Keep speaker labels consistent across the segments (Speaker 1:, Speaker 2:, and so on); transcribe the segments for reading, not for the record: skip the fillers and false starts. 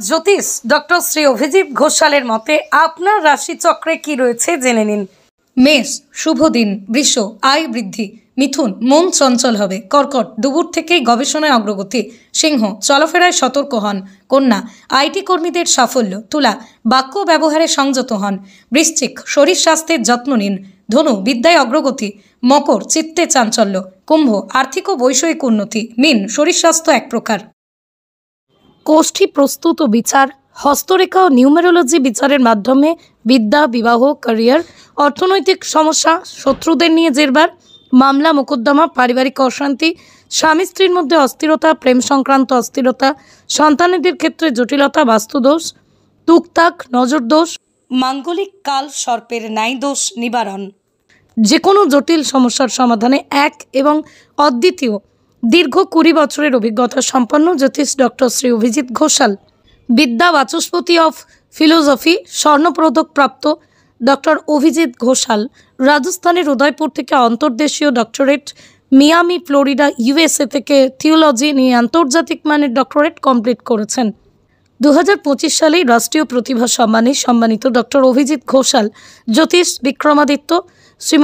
Speaker 1: জ্যোতিষ doctor Shri Abhijit ঘোষালের মতে আপনার রাশিচক্রে কি রয়েছে জেনে নিন। মেষ, শুভ দিন। বৃষ, আয় বৃদ্ধি। মিথুন, মন চঞ্চল হবে। কর্কট, দুপুর থেকেই গবেষণায় অগ্রগতি। সিংহ, চলাফেরায় সতর্ক হন। কন্যা, আইটি কর্মীদের সাফল্য। তুলা, বাক্য ব্যবহারে সংযত হন। বৃশ্চিক, শরীর স্বাস্থ্যের যত্ন নিন। ধনু, বিদ্যায় অগ্রগতি। মকর, চিত্তে চাঞ্চল্য। কুম্ভ, আর্থিক ও বৈষয়িক উন্নতি। মীন, শরীর স্বাস্থ্য এক প্রকার। কোষ্ঠী প্রস্তুত ও বিচার, হস্তরেখা ও নিউমেরোলজি বিচারের মাধ্যমে বিদ্যা, বিবাহ, ক্যারিয়ার, অর্থনৈতিক সমস্যা, শত্রুদের নিয়ে জেরবার, মামলা মোকদ্দমা, পারিবারিক অশান্তি, স্বামী স্ত্রীর মধ্যে অস্থিরতা, প্রেম সংক্রান্ত অস্থিরতা, সন্তানেদের ক্ষেত্রে জটিলতা, বাস্তুদোষ, টুকটাক নজরদোষ, মাঙ্গলিক কাল সর্পের ন্যায় দোষ নিবারণ। যে কোনো জটিল সমস্যার সমাধানে এক এবং অদ্বিতীয় দীর্ঘ 20 বছরের অভিজ্ঞতা সম্পন্ন জ্যোতিষ ডক্টর শ্রী অভিজিৎ ঘোষাল। বিদ্যা বাচস্পতি অফ ফিলোসফি, স্বর্ণপদক প্রাপ্ত ডক্টর অভিজিৎ ঘোষাল রাজস্থানের উদয়পুর থেকে অন্তর্দেশীয় ডক্টরেট, মিয়ামি ফ্লোরিডা ইউএসএ থেকে থিওলজি নিয়ে আন্তর্জাতিক মানের ডক্টরেট কমপ্লিট করেছেন। 2025 সালেই রাষ্ট্রীয় প্রতিভা সম্মানে সম্মানিত ডক্টর অভিজিৎ ঘোষাল জ্যোতিষ বিক্রমাদিত্য শ্রী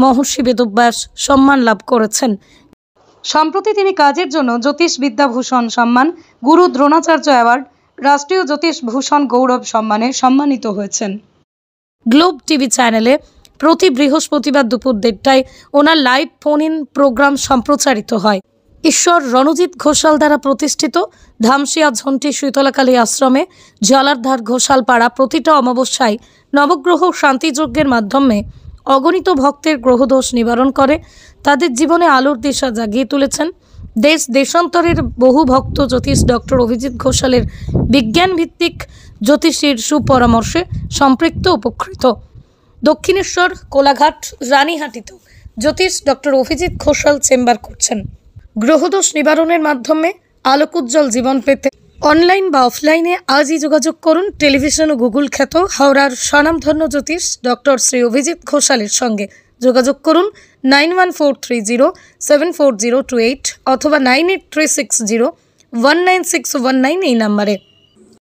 Speaker 1: মহর্ষি বেদব্যাস সম্মান লাভ করেছেন। সম্প্রতি তিনি কাজের জন্য জ্যোতিষ বিদ্যাভূষণ সম্মান, গুরু দ্রোণাচার্য অ্যাওয়ার্ড, রাষ্ট্রীয় জ্যোতিষ ভূষণ গৌরব সম্মানে সম্মানিত হয়েছেন। গ্লোব টিভি চ্যানেলে প্রতি বৃহস্পতিবার দুপুর 1:30টায় ওনার লাইভ ফোন ইন প্রোগ্রাম সম্প্রচারিত হয়। ঈশ্বর রণজিৎ ঘোষাল দ্বারা প্রতিষ্ঠিত ধামসিয়া ঝন্টি শীতলাকালী আশ্রমে জলারধার ঘোষালপাড়া প্রতিটা অমাবস্যায় নবগ্রহ শান্তিযজ্ঞের মাধ্যমে অগণিত ভক্তের গ্রহদোষ নিবারণ করে তাদের জীবনে আলোর দিশা জাগিয়ে তুলেছেন। দেশ দেশান্তরের বহু ভক্ত জ্যোতিষ ডক্টর অভিজিৎ ঘোষালের বিজ্ঞানভিত্তিক জ্যোতিষীর সুপরামর্শে সম্পৃক্ত উপকৃত। দক্ষিণেশ্বর, কোলাঘাট, রানীহাটিতেও জ্যোতিষ ডক্টর অভিজিৎ ঘোষাল চেম্বার করছেন। গ্রহদোষ নিবারণের মাধ্যমে আলোকোজ্জ্বল জীবন পেতে অনলাইন বা অফলাইনে আজই যোগাযোগ করুন টেলিভিশন ও গুগল খ্যাত হাওড়ার স্বনামধন্য জ্যোতিষ ডক্টর শ্রী অভিজিৎ ঘোষালের সঙ্গে। যোগাযোগ করুন 9143074028 অথবা 9836019619 এই নাম্বারে।